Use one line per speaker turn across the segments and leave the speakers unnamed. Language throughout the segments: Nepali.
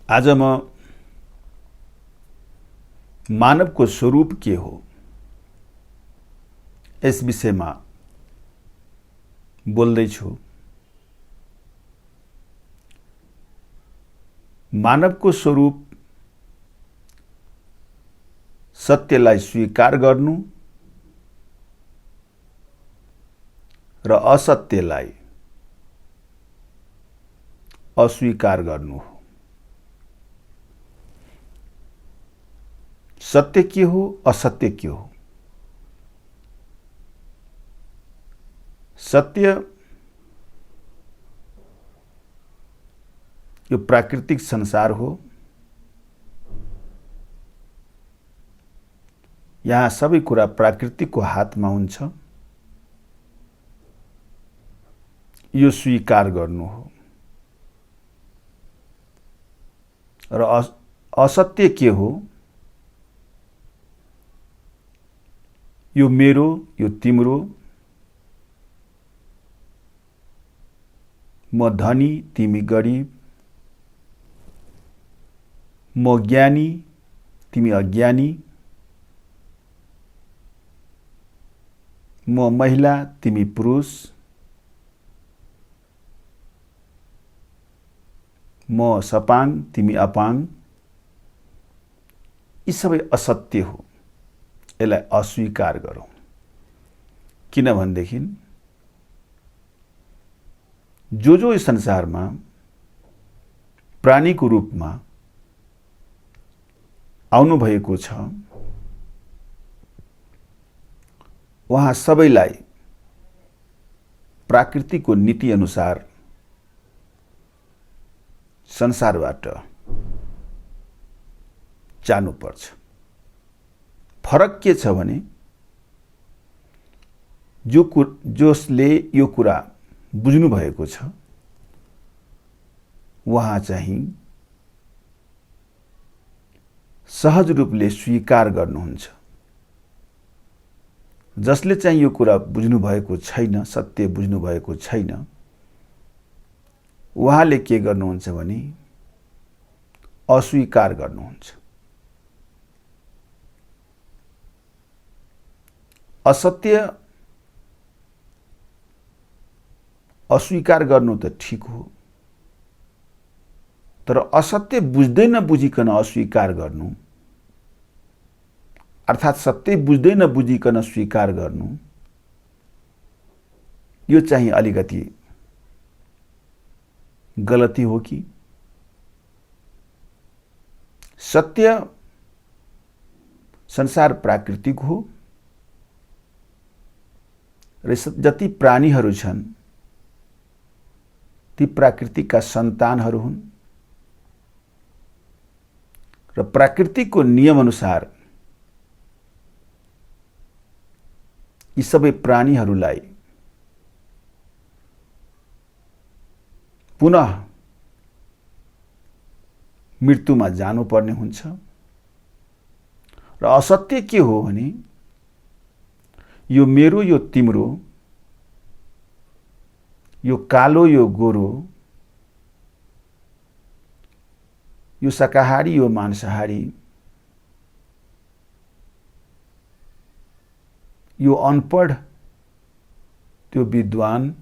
आज म मानवको स्वरूप के हो यस विषयमा बोल्दैछु। मानवको स्वरूप सत्यलाई स्वीकार गर्नु र असत्यलाई अस्वीकार गर्नु हो। सत्य के हो, असत्य के हो? सत्य यो प्राकृतिक संसार हो। यहाँ सबै कुरा प्राकृतिकको हातमा हुन्छ। यो स्वीकार गर्नु हो। र असत्य के हो? यो मेरो, यो तिम्रो, म धनी, तिमी गरिब, म ज्ञानी, तिमी अज्ञानी, म महिला, तिमी पुरुष, म सपाङ, तिमी अपाङ, यी सबै असत्य हो। यसलाई अस्वीकार गरौँ। किनभनेदेखि जो यस संसारमा प्राणीको रूपमा आउनुभएको छ, उहाँ सबैलाई प्राकृतिकको नीति अनुसार संसारबाट जानुपर्छ। फरक के छ भने जसले यो कुरा बुझ्नु भएको छ, उहाँ चाहिँ सहज रूपले स्वीकार गर्नुहुन्छ। जसले चाहिँ यो कुरा बुझ्नु भएको छैन, सत्य बुझ्नु भएको छैन, उहाँले के गर्नुहुन्छ भने अस्वीकार गर्नुहुन्छ। असत्य अस्वीकार गर्नु त ठीक हो, तर असत्य बुझ्दै नबुझिकन अस्वीकार गर्नु, अर्थात् सत्य बुझ्दै नबुझिकन स्वीकार गर्नु, यो चाहिँ अलिकति गलती हो कि? सत्य संसार प्राकृतिक हो र जति प्राणीहरू छन् ती प्राकृतिकका सन्तानहरू हुन् र प्राकृतिकको नियम अनुसार यी सबै प्राणीहरूलाई पुनः मृत्युमा जानुपर्ने हुन्छ। र असत्य के हो भने यो मेरो, यो तिम्रो, यो कालो, यो गोरो, यो शाकाहारी, यो मांसाहारी, यो अनपढ, त्यो विद्वान,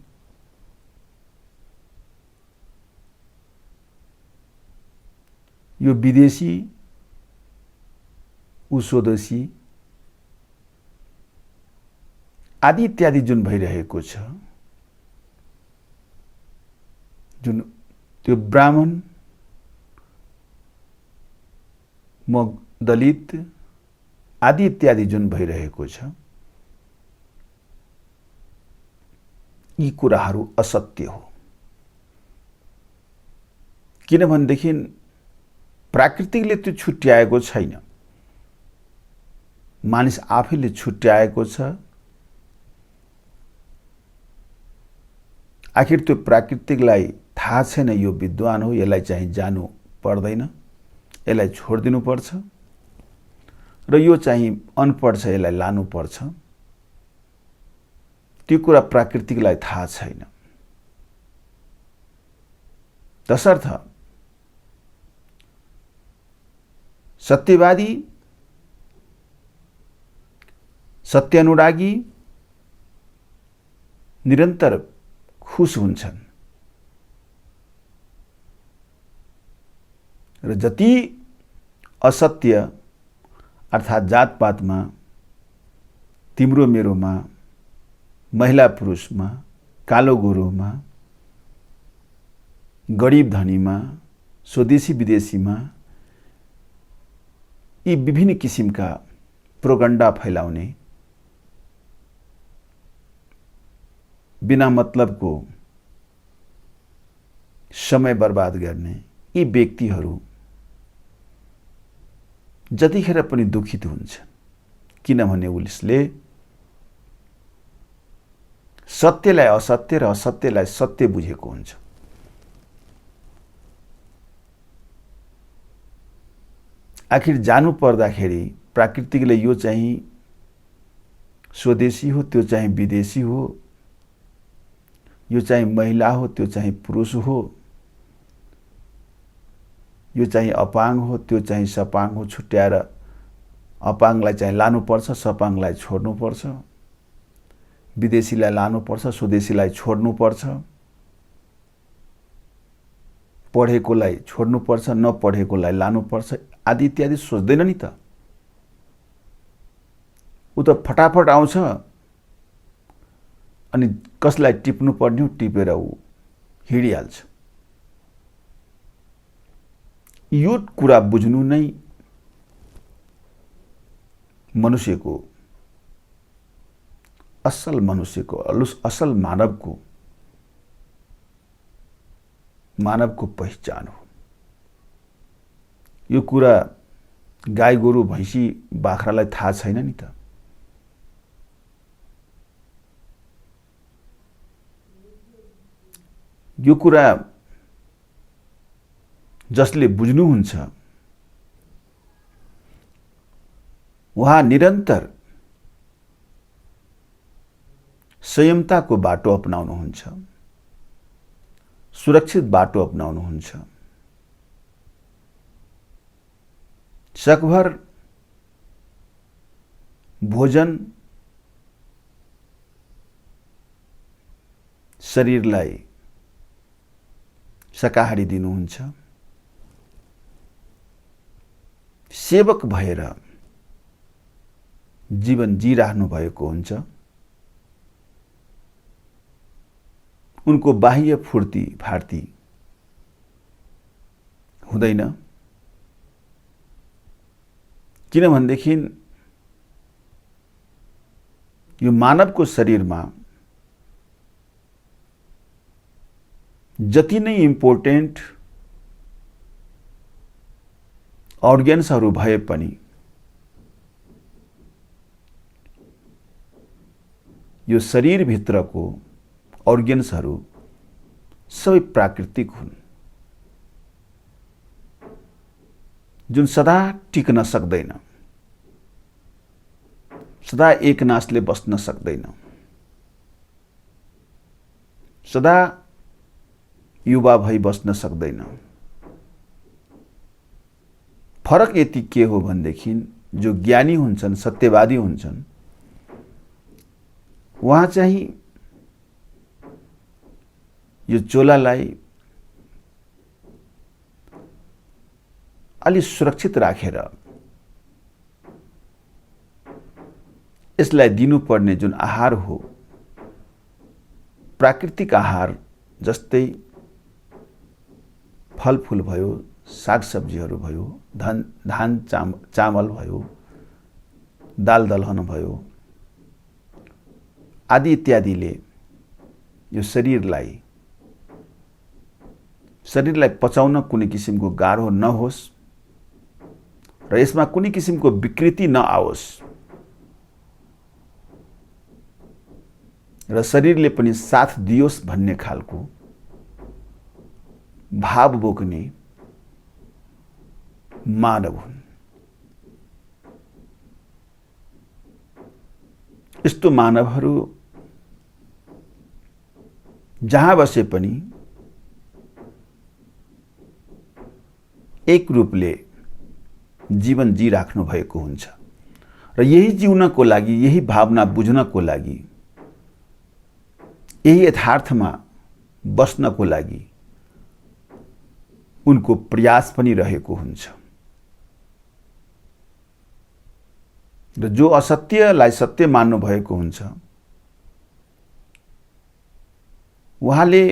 यो विदेशी, ऊ स्वदेशी आदि इत्यादि जुन भइरहेको छ, जुन त्यो ब्राह्मण, म दलित आदि इत्यादि जुन भइरहेको छ, यी कुराहरू असत्य हो। किनभनेदेखि प्राकृतिकले त्यो छुट्याएको छैन, मानिस आफैले छुट्याएको छ। आखिर त्यो प्राकृतिकलाई थाहा छैन यो विद्वान हो, यसलाई चाहिँ जानु पर्दैन, यसलाई छोडिदिनु पर्छ, र यो चाहिँ अनपढ छ, यसलाई लानुपर्छ। त्यो कुरा प्राकृतिकलाई थाहा छैन। तसर्थ सत्यवादी, सत्यानुरागी निरन्तर खुश हुन्छन् र जति असत्य अर्थात् जातपातमा, तिम्रो मेरोमा, महिला पुरुषमा, कालो गोरोमा, गरीब धनीमा, स्वदेशी विदेशीमा यी विभिन्न किसिमका प्रोगण्डा फैलाउने, बिना मतलबको समय बर्बाद गर्ने यी व्यक्तिहरू जतिखेर पनि दुखित हुन्छ, किनभने उसले सत्यलाई असत्य र असत्यलाई सत्य बुझेको हुन्छ। आखिर जानु पर्दाखेरि प्राकृतिकले यो चाहिँ स्वदेशी हो, त्यो चाहिँ विदेशी हो, यो चाहिँ महिला हो, त्यो चाहिँ पुरुष हो, यो चाहिँ अपाङ्ग हो, त्यो चाहिँ सपाङ्ग हो, छुट्याएर अपाङ्गलाई चाहिँ लानुपर्छ, सपाङ्गलाई छोड्नुपर्छ, विदेशीलाई लानुपर्छ, स्वदेशीलाई छोड्नुपर्छ, पढेकोलाई छोड्नुपर्छ, नपढेकोलाई लानुपर्छ आदि इत्यादि सोच्दैन नि त। ऊ त फटाफट आउँछ अनि कसलाई टिप्नु पर्ने हो टिपेर ऊ हिँडिहाल्छ। यो कुरा बुझ्नु नै मनुष्यको, असल मनुष्यको, असल मानवको पहिचान हो। यो कुरा गाई गोरु भैँसी बाख्रालाई थाहा छैन नि त। यो कुरा जसले बुझ्नुहुन्छ उहाँ निरन्तर संयमताको बाटो अपनाउनुहुन्छ, सुरक्षित बाटो अपनाउनुहुन्छ। सकभर भोजन शरीरलाई शाकाहारी दिनुहुन्छ, सेवक भएर जीवन जिराख्नु भएको हुन्छ। उनको बाह्य फूर्ति फार्ती हुँदैन, किनभनेदेखि यो मानवको शरीरमा जति नै इम्पोर्टेन्ट अर्गेन्सहरू भए पनि यो शरीरभित्रको अर्गेन्सहरू सबै प्राकृतिक हुन्, जुन सदा टिक्न सक्दैन, सदा एकनासले बस्न सक्दैन, सदा युवा भई बस्न सक्दैन। फरक यति के हो भनेदेखि जो ज्ञानी हुन्छन्, सत्यवादी हुन्छन्, उहाँ चाहिँ यो चोलालाई अलि सुरक्षित राखेर यसलाई दिनुपर्ने जुन आहार हो, प्राकृतिक आहार जस्तै फलफूल भयो, सागसब्जीहरू भयो, धान चामल भयो, दाल दलहन भयो आदि इत्यादिले यो शरीरलाई पचाउन कुनै किसिमको गाह्रो नहोस् र यसमा कुनै किसिमको विकृति नआओस् र शरीरले पनि साथ दियोस् भन्ने खालको भाव बोक्ने मानव हुन्। यस्तो मानवहरू जहाँ बसे पनि एक रूपले जीवन जिराख्नु भएको हुन्छ र यही जिउनको लागि, यही भावना बुझ्नको लागि, यही यथार्थमा बस्नको लागि उनको प्रयास पनि रहेको हुन्छ। र जो असत्यलाई सत्य मान्नु भएको हुन्छ उहाँले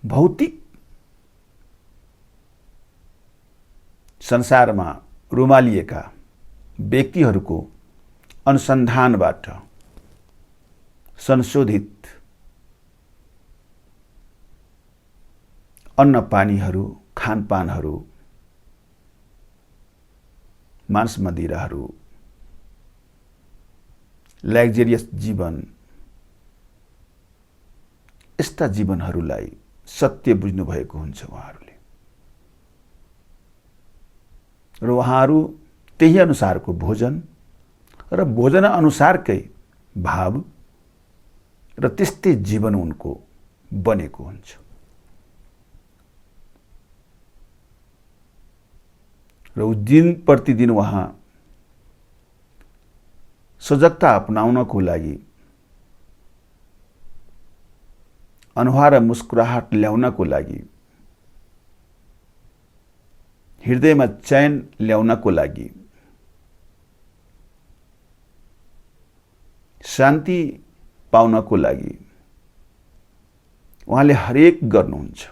भौतिक संसारमा रुमालिएका व्यक्तिहरूको अनुसन्धानबाट संशोधित अन्न पानीहरू, खानपानहरू, मांस मदिराहरू, लग्जरियस जीवन, यस्ता जीवनहरूलाई सत्य बुझ्नु भएको हुन्छ उहाँहरूले र उहाँहरू त्यही अनुसारको भोजन र भोजन अनुसारकै भाव र त्यस्तै जीवन उनको बनेको हुन्छ। र दिन प्रतिदिन उहाँ सजगता अपनाउनको लागि, अनुहार मुस्कुराहट ल्याउनको लागि, हृदयमा चैन ल्याउनको लागि, शान्ति पाउनको लागि उहाँले हरेक गर्नुहुन्छ।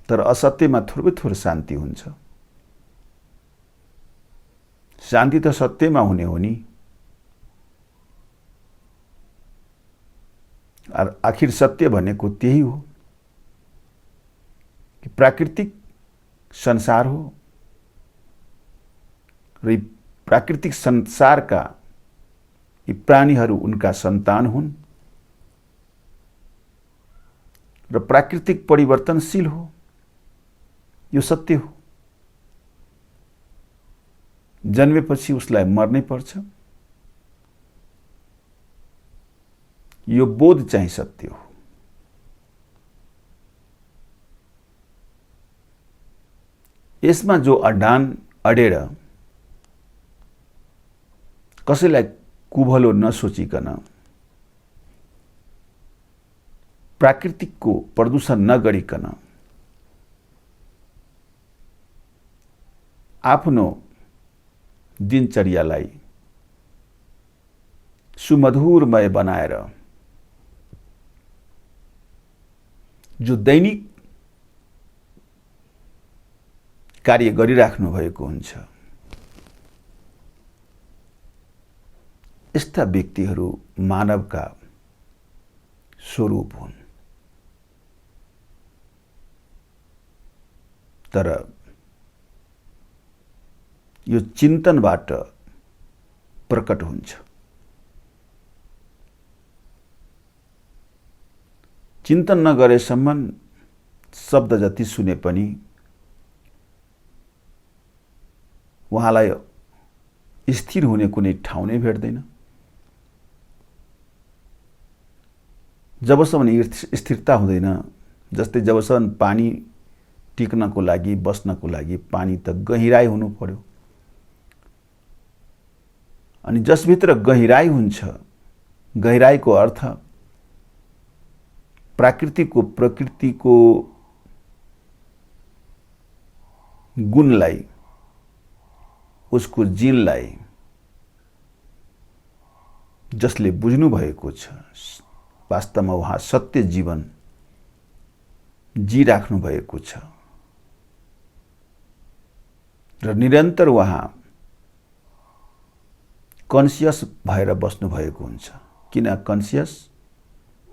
तर असत्यमा थोर शान्ति हुन्छ। शान्ति त सत्यमा हुने हो नि। आखिर सत्य भनेको त्यही हो कि प्राकृतिक संसार हो र प्राकृतिक संसारका यी प्राणीहरू उनका सन्तान हुन् र प्राकृतिक परिवर्तनशील हो, यो सत्य हो। जन्मेपछि उसलाई मर्नै पर्छ, यो बोध चाहिँ सत्य हो। यसमा जो अडान अडेर कसैलाई कुभलो नसोचिकन, प्राकृतिकको प्रदूषण नगरिकन आफ्नो दिनचर्यालाई सुमधुरमय बनाएर जो दैनिक कार्य गरिराख्नु भएको हुन्छ, यस्ता व्यक्तिहरू मानवका स्वरूप हुन्। तर यो चिन्तनबाट प्रकट हुन्छ। चिन्तन नगरेसम्म शब्द जति सुने पनि उहाँलाई स्थिर हुने कुनै ठाउँ नै भेट्दैन। जबसम्म स्थिरता हुँदैन, जस्तै जबसम्म पानी टिक्नको लागि, बस्नको लागि पानी त गहिराई हुनु पर्यो, अनि जसभित्र गहिराई हुन्छ, गहिराईको अर्थ प्रकृतिको गुणलाई, उसको जिनलाई जसले बुझ्नु भएको छ, वास्तवमा उहाँ सत्य जीवन जिराख्नु भएको छ र निरन्तर उहाँ कन्सियस भएर बस्नु भएको हुन्छ। किन कन्सियस?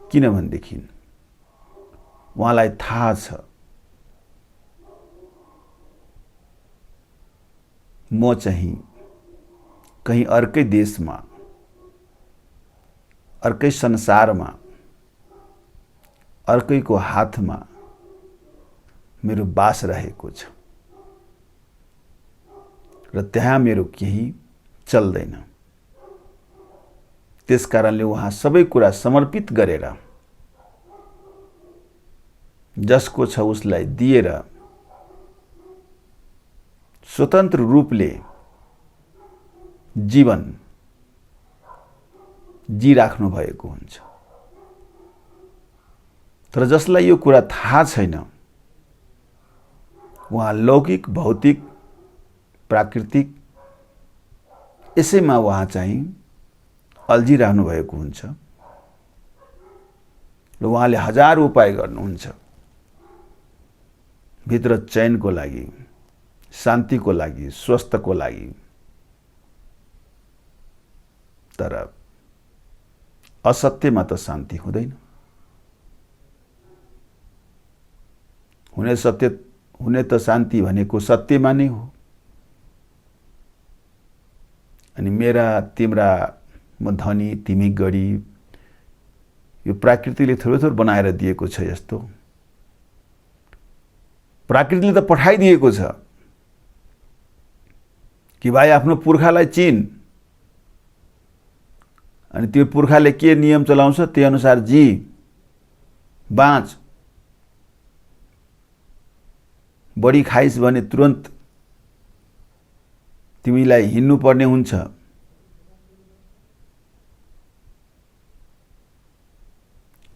किनभनेदेखि उहाँलाई थाहा छ म चाहिँ कहीँ अर्कै देशमा, अर्कै संसारमा, अर्कैको हातमा मेरो बास रहेको छ र त्यहाँ मेरो केही चल्दैन। त्यसकारणले उहाँ सबै कुरा समर्पित गरेर, जसको छ उसलाई दिएर स्वतन्त्र रूपले जीवन जिराख्नु भएको हुन्छ। तर जसलाई यो कुरा थाहा छैन, उहाँ लौकिक, भौतिक, प्राकृतिक यसैमा उहाँ चाहिँ अल्झिरहनु भएको हुन्छ र उहाँले हजार उपाय गर्नुहुन्छ भित्र चैनको लागि, शान्तिको लागि, स्वस्थको लागि। तर असत्यमा त शान्ति हुँदैन। हुने त शान्ति भनेको सत्यमा नै हो। अनि मेरा, तिम्रा, म धनी, तिमी गरीब, यो प्रकृतिले थोरै बनाएर दिएको छ। यस्तो प्रकृतिले त पठाइदिएको छ कि भाइ आफ्नो पुर्खालाई चिन, अनि त्यो पुर्खाले के नियम चलाउँछ त्यही अनुसार जी, बाँच। बढी खाइस भने तुरन्त तिमीलाई हिँड्नु पर्ने हुन्छ।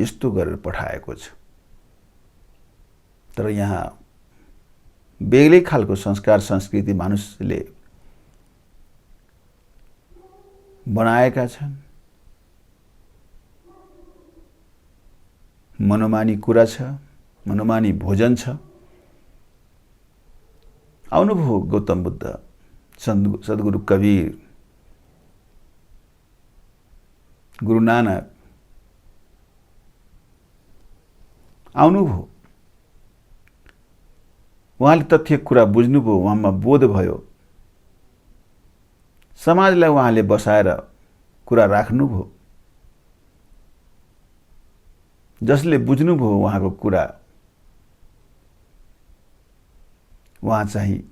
यस्तो गरेर पठाएको छ। तर यहाँ बेग्लै खालको संस्कार संस्कृति मानिसले बनाएका छन्। मनोमानी कुरा छ, मनोमानी भोजन छ। आउनुभयो गौतम बुद्ध, सद्गुरु कबीर, गुरु नानक आउनुभयो। उहाँले तथ्य कुरा बुझ्नुभयो, उहाँमा बोध भयो। समाजलाई उहाँले बसाएर कुरा राख्नुभयो। जसले बुझ्नुभयो उहाँको कुरा, उहाँ चाहिँ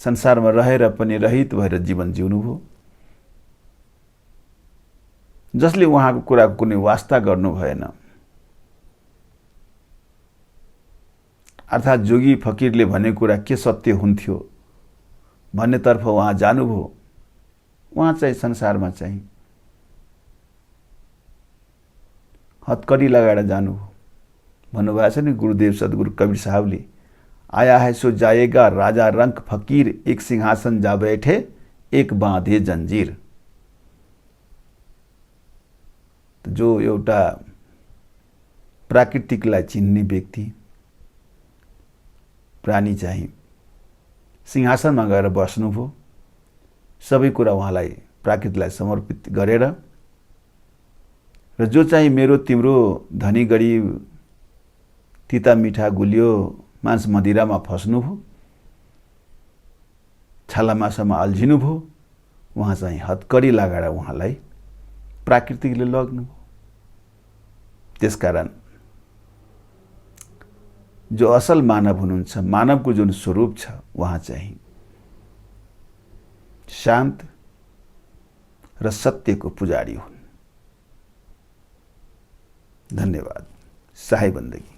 संसारमा रहेर पनि रहित भएर जीवन जिउनुभयो। जसले उहाँको कुराको कुनै वास्ता गर्नु भएन, अर्थात् जोगी फकीरले भने कुरा के सत्य हुन्थ्यो भन्नेतर्फ उहाँ जानुभयो। उहाँ चाहिँ संसारमा चाहिँ हतकडी लगाएर जानुभयो। भन्नुभएको छ नि गुरुदेव सद्गुरु कबीर साहबले, आया है सो जाएगा राजा रंक फकीर, एक सिंहासन जा बैठे एक बाँधे जंजीर। जो एउटा प्राकृतिकलाई चिन्ने व्यक्ति, प्राणी चाहिँ सिंहासनमा गएर बस्नुभयो। सबै कुरा उहाँलाई, प्राकृतिलाई समर्पित गरेर। र जो चाहिँ मेरो, तिम्रो, धनी, गरिब, तिता, मिठा, गुलियो, मांस, मदिरामा फस्नुभयो, छाला मासामा अल्झिनुभयो, उहाँ चाहिँ हतकडी लगाएर उहाँलाई प्राकृतिकले लग्नुभयो। त्यसकारण जो असल मानव हुनुहुन्छ, मानवको जुन स्वरूप छ, उहाँ चाहिँ शान्त र सत्यको पुजारी हुन्। धन्यवाद। शाही बन्दगी।